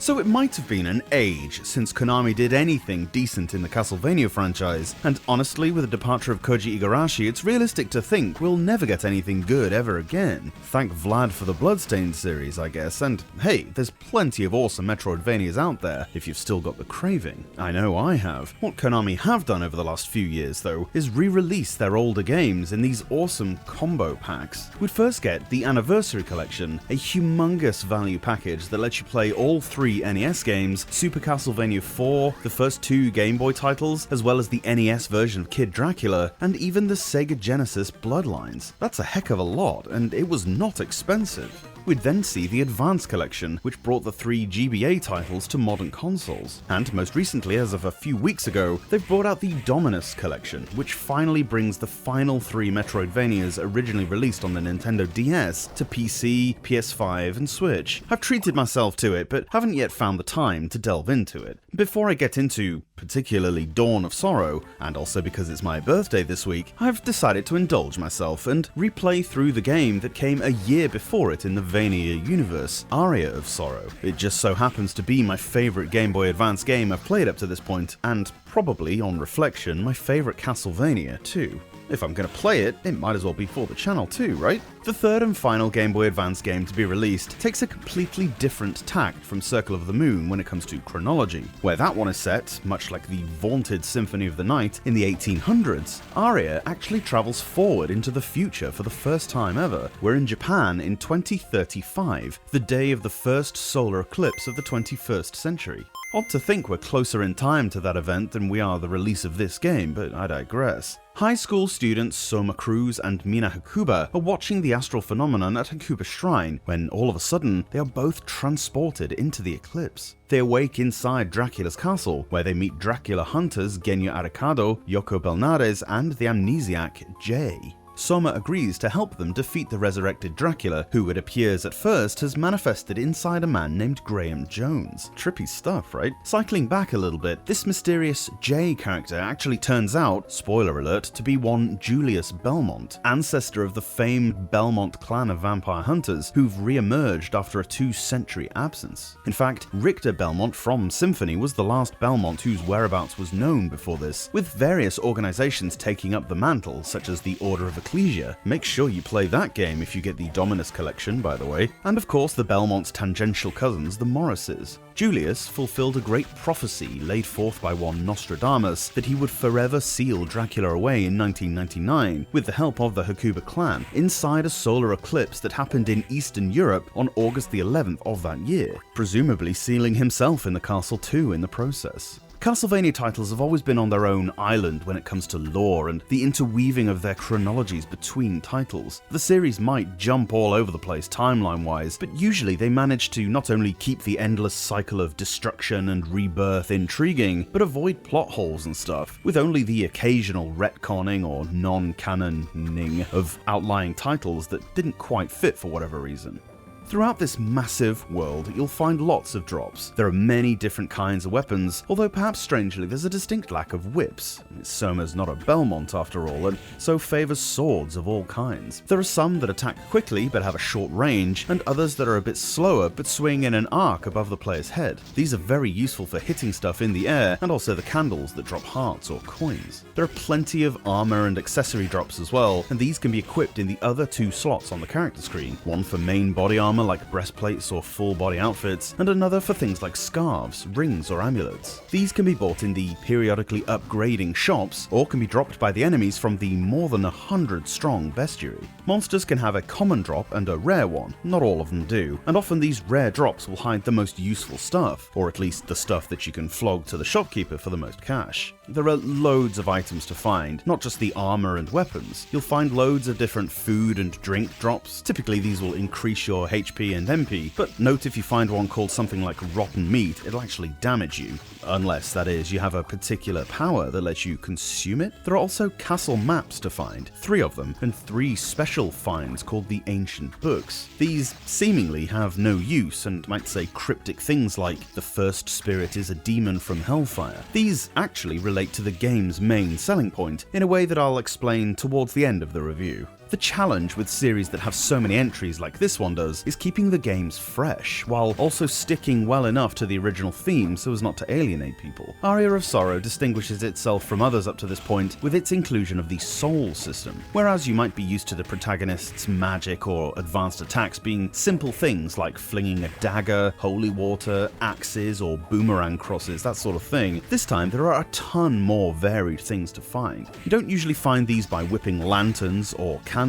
So it might have been an age since Konami did anything decent in the Castlevania franchise, and honestly, with the departure of Koji Igarashi, it's realistic to think we'll never get anything good ever again. Thank Vlad for the Bloodstained series, I guess, and hey, there's plenty of awesome Metroidvanias out there if you've still got the craving. I know I have. What Konami have done over the last few years, though, is re-release their older games in these awesome combo packs. We'd first get the Anniversary Collection, a humongous value package that lets you play all 3 NES games, Super Castlevania 4, the first 2 Game Boy titles, as well as the NES version of Kid Dracula, and even the Sega Genesis Bloodlines. That's a heck of a lot, and it was not expensive. We'd then see the Advance Collection, which brought the 3 GBA titles to modern consoles. And most recently, as of a few weeks ago, they've brought out the Dominus Collection, which finally brings the final 3 Metroidvanias originally released on the Nintendo DS to PC, PS5, and Switch. I've treated myself to it, but haven't yet found the time to delve into it. Before I get into particularly Dawn of Sorrow, and also because it's my birthday this week, I've decided to indulge myself and replay through the game that came a year before it in the Vania universe, Aria of Sorrow. It just so happens to be my favourite Game Boy Advance game I've played up to this point, and probably, on reflection, my favourite Castlevania too. If I'm going to play it, it might as well be for the channel too, right? The third and final Game Boy Advance game to be released takes a completely different tack from Circle of the Moon when it comes to chronology. Where that one is set, much like the vaunted Symphony of the Night, in the 1800s, Aria actually travels forward into the future for the first time ever. We're in Japan in 2035, the day of the first solar eclipse of the 21st century. Odd to think we're closer in time to that event than we are the release of this game, but I digress. High school students Soma Cruz and Mina Hakuba are watching the astral phenomenon at Hakuba Shrine when all of a sudden they are both transported into the eclipse. They awake inside Dracula's castle, where they meet Dracula hunters Genya Arikado, Yoko Belnares, and the amnesiac Jay. Soma agrees to help them defeat the resurrected Dracula, who it appears at first has manifested inside a man named Graham Jones. Trippy stuff, right? Cycling back a little bit, this mysterious Jay character actually turns out, spoiler alert, to be one Julius Belmont, ancestor of the famed Belmont clan of vampire hunters who've re-emerged after a 2-century absence. In fact, Richter Belmont from Symphony was the last Belmont whose whereabouts was known before this, with various organizations taking up the mantle, such as the Order of Ecclesia. Make sure you play that game if you get the Dominus Collection, by the way. And of course the Belmont's tangential cousins, the Morrises. Julius fulfilled a great prophecy laid forth by one Nostradamus that he would forever seal Dracula away in 1999 with the help of the Hakuba clan inside a solar eclipse that happened in Eastern Europe on August the 11th of that year, presumably sealing himself in the castle too in the process. Castlevania titles have always been on their own island when it comes to lore and the interweaving of their chronologies between titles. The series might jump all over the place timeline-wise, but usually they manage to not only keep the endless cycle of destruction and rebirth intriguing, but avoid plot holes and stuff, with only the occasional retconning or non-canoning of outlying titles that didn't quite fit for whatever reason. Throughout this massive world, you'll find lots of drops. There are many different kinds of weapons, although perhaps strangely there's a distinct lack of whips. Soma's not a Belmont after all, and so favours swords of all kinds. There are some that attack quickly but have a short range, and others that are a bit slower but swing in an arc above the player's head. These are very useful for hitting stuff in the air, and also the candles that drop hearts or coins. There are plenty of armour and accessory drops as well, and these can be equipped in the other 2 slots on the character screen, one for main body armour like breastplates or full body outfits, and another for things like scarves, rings or amulets. These can be bought in the periodically upgrading shops, or can be dropped by the enemies from the more than 100 strong bestiary. Monsters can have a common drop and a rare one, not all of them do, and often these rare drops will hide the most useful stuff, or at least the stuff that you can flog to the shopkeeper for the most cash. There are loads of items to find, not just the armor and weapons. You'll find loads of different food and drink drops. Typically these will increase your HP and MP, but note if you find one called something like rotten meat, it'll actually damage you. Unless, that is, you have a particular power that lets you consume it. There are also castle maps to find, 3 of them, and 3 special finds called the Ancient Books. These seemingly have no use and might say cryptic things like, the first spirit is a demon from Hellfire. These actually relate to the game's main selling point, in a way that I'll explain towards the end of the review. The challenge with series that have so many entries like this one does is keeping the games fresh, while also sticking well enough to the original theme so as not to alienate people. Aria of Sorrow distinguishes itself from others up to this point with its inclusion of the soul system. Whereas you might be used to the protagonist's magic or advanced attacks being simple things like flinging a dagger, holy water, axes, or boomerang crosses, that sort of thing, this time there are a ton more varied things to find. You don't usually find these by whipping lanterns or candles,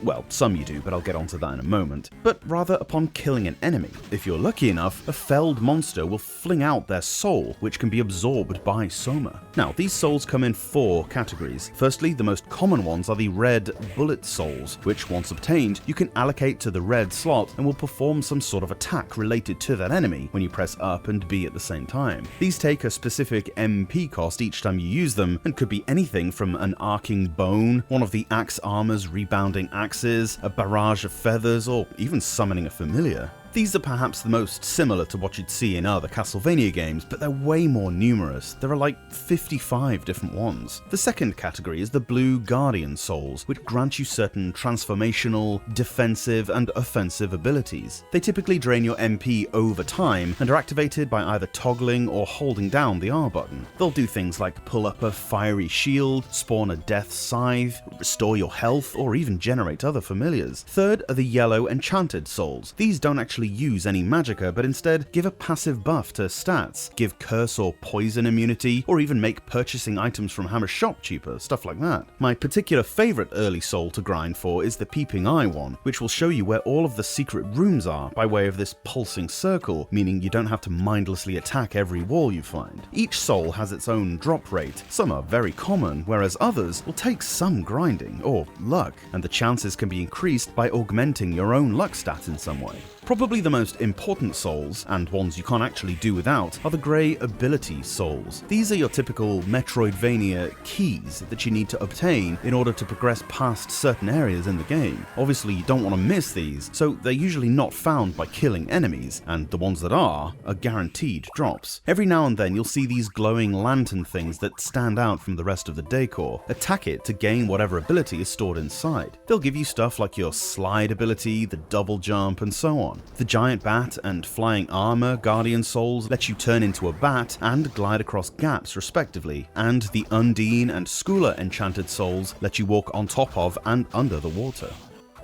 well, some you do, but I'll get onto that in a moment, but rather upon killing an enemy. If you're lucky enough, a felled monster will fling out their soul, which can be absorbed by Soma. Now, these souls come in 4 categories. Firstly, the most common ones are the red bullet souls, which once obtained, you can allocate to the red slot and will perform some sort of attack related to that enemy when you press up and B at the same time. These take a specific MP cost each time you use them, and could be anything from an arcing bone, one of the axe armor's rebounding axes, a barrage of feathers, or even summoning a familiar. These are perhaps the most similar to what you'd see in other Castlevania games, but they're way more numerous. There are like 55 different ones. The second category is the blue Guardian Souls, which grant you certain transformational, defensive, and offensive abilities. They typically drain your MP over time and are activated by either toggling or holding down the R button. They'll do things like pull up a fiery shield, spawn a death scythe, restore your health, or even generate other familiars. Third are the yellow Enchanted Souls. These don't actually use any magicka, but instead give a passive buff to stats, give curse or poison immunity, or even make purchasing items from Hammer's shop cheaper, stuff like that. My particular favourite early soul to grind for is the Peeping Eye one, which will show you where all of the secret rooms are by way of this pulsing circle, meaning you don't have to mindlessly attack every wall you find. Each soul has its own drop rate. Some are very common, whereas others will take some grinding, or luck, and the chances can be increased by augmenting your own luck stat in some way. Probably the most important souls, and ones you can't actually do without, are the grey ability souls. These are your typical Metroidvania keys that you need to obtain in order to progress past certain areas in the game. Obviously you don't want to miss these, so they're usually not found by killing enemies, and the ones that are guaranteed drops. Every now and then you'll see these glowing lantern things that stand out from the rest of the decor. Attack it to gain whatever ability is stored inside. They'll give you stuff like your slide ability, the double jump, and so on. The giant bat and flying armor Guardian Souls let you turn into a bat and glide across gaps respectively, and the Undine and Skula Enchanted Souls let you walk on top of and under the water.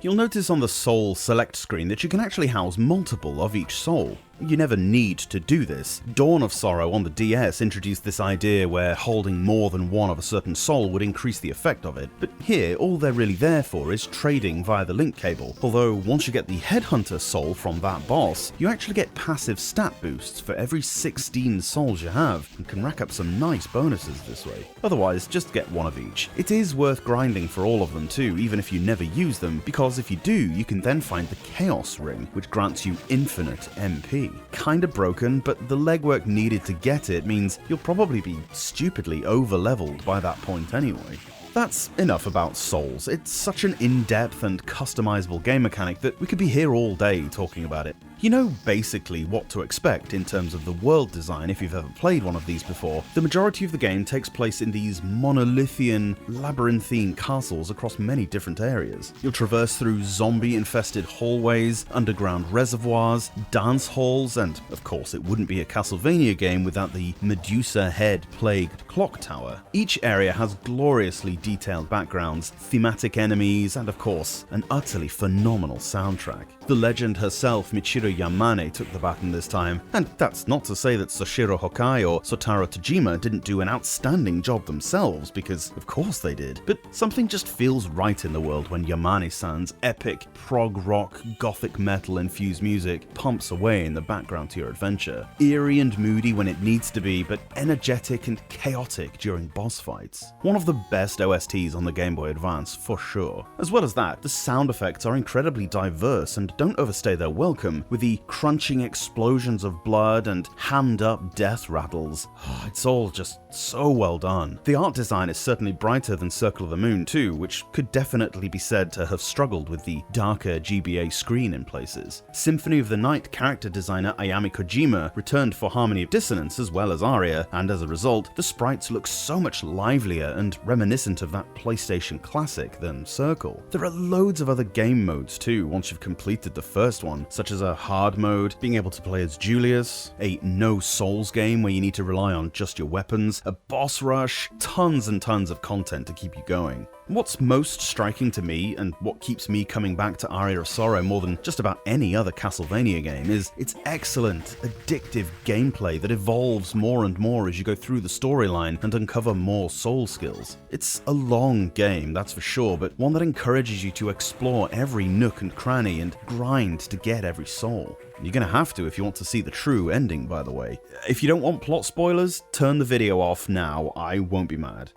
You'll notice on the soul select screen that you can actually house multiple of each soul. You never need to do this. Dawn of Sorrow on the DS introduced this idea where holding more than one of a certain soul would increase the effect of it, but here all they're really there for is trading via the link cable, although once you get the Headhunter soul from that boss, you actually get passive stat boosts for every 16 souls you have, and can rack up some nice bonuses this way. Otherwise, just get one of each. It is worth grinding for all of them too, even if you never use them, because if you do, you can then find the Chaos Ring, which grants you infinite MP. Kinda broken, but the legwork needed to get it means you'll probably be stupidly over-leveled by that point anyway. That's enough about Souls. It's such an in-depth and customizable game mechanic that we could be here all day talking about it. You know basically what to expect in terms of the world design if you've ever played one of these before. The majority of the game takes place in these monolithian, labyrinthine castles across many different areas. You'll traverse through zombie-infested hallways, underground reservoirs, dance halls, and of course it wouldn't be a Castlevania game without the Medusa head-plagued clock tower. Each area has gloriously detailed backgrounds, thematic enemies, and of course, an utterly phenomenal soundtrack. The legend herself, Michiru Yamane, took the baton this time, and that's not to say that Soshiro Hokai or Sotaro Tajima didn't do an outstanding job themselves, because of course they did, but something just feels right in the world when Yamane-san's epic prog rock, gothic metal infused music pumps away in the background to your adventure. Eerie and moody when it needs to be, but energetic and chaotic during boss fights. One of the best OSTs on the Game Boy Advance, for sure. As well as that, the sound effects are incredibly diverse and don't overstay their welcome, with with the crunching explosions of blood and hammed-up death rattles. It's all just so well done. The art design is certainly brighter than Circle of the Moon too, which could definitely be said to have struggled with the darker GBA screen in places. Symphony of the Night character designer Ayami Kojima returned for Harmony of Dissonance as well as Aria, and as a result, the sprites look so much livelier and reminiscent of that PlayStation classic than Circle. There are loads of other game modes too once you've completed the first one, such as a hard mode, being able to play as Julius, a no souls game where you need to rely on just your weapons, a boss rush, tons and tons of content to keep you going. What's most striking to me, and what keeps me coming back to Aria of Sorrow more than just about any other Castlevania game, is its excellent, addictive gameplay that evolves more and more as you go through the storyline and uncover more soul skills. It's a long game, that's for sure, but one that encourages you to explore every nook and cranny and grind to get every soul. You're gonna have to if you want to see the true ending, by the way. If you don't want plot spoilers, turn the video off now, I won't be mad.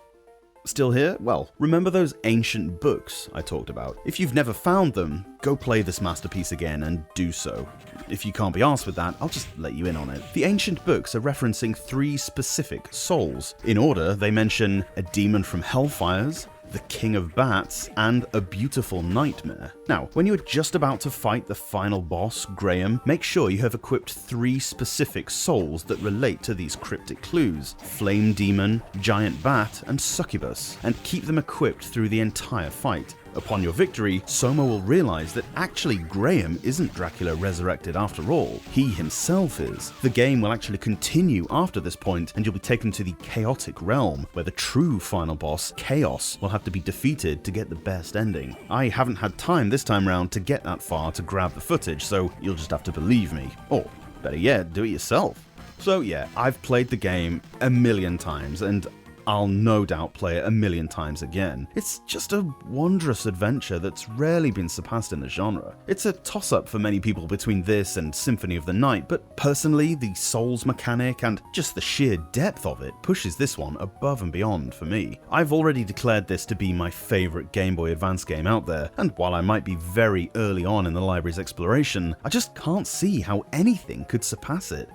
Still here? Well, remember those ancient books I talked about? If you've never found them, go play this masterpiece again and do so. If you can't be arsed with that, I'll just let you in on it. The ancient books are referencing 3 specific souls. In order, they mention a demon from Hellfires, the King of Bats, and a beautiful nightmare. Now, when you're just about to fight the final boss, Graham, make sure you have equipped 3 specific souls that relate to these cryptic clues: Flame Demon, Giant Bat, and Succubus, and keep them equipped through the entire fight. Upon your victory, Soma will realize that actually Graham isn't Dracula resurrected after all, he himself is. The game will actually continue after this point, and you'll be taken to the chaotic realm, where the true final boss, Chaos, will have to be defeated to get the best ending. I haven't had time this time round to get that far to grab the footage, so you'll just have to believe me. Or, better yet, do it yourself. So yeah, I've played the game a million times, and I'll no doubt play it a million times again. It's just a wondrous adventure that's rarely been surpassed in the genre. It's a toss-up for many people between this and Symphony of the Night, but personally, the Souls mechanic and just the sheer depth of it pushes this one above and beyond for me. I've already declared this to be my favourite Game Boy Advance game out there, and while I might be very early on in the library's exploration, I just can't see how anything could surpass it.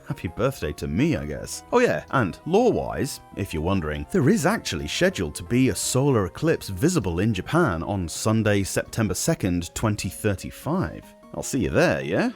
Happy birthday to me, I guess. Oh yeah, and lore-wise, if you're wondering, there is actually scheduled to be a solar eclipse visible in Japan on Sunday, September 2nd, 2035. I'll see you there, yeah?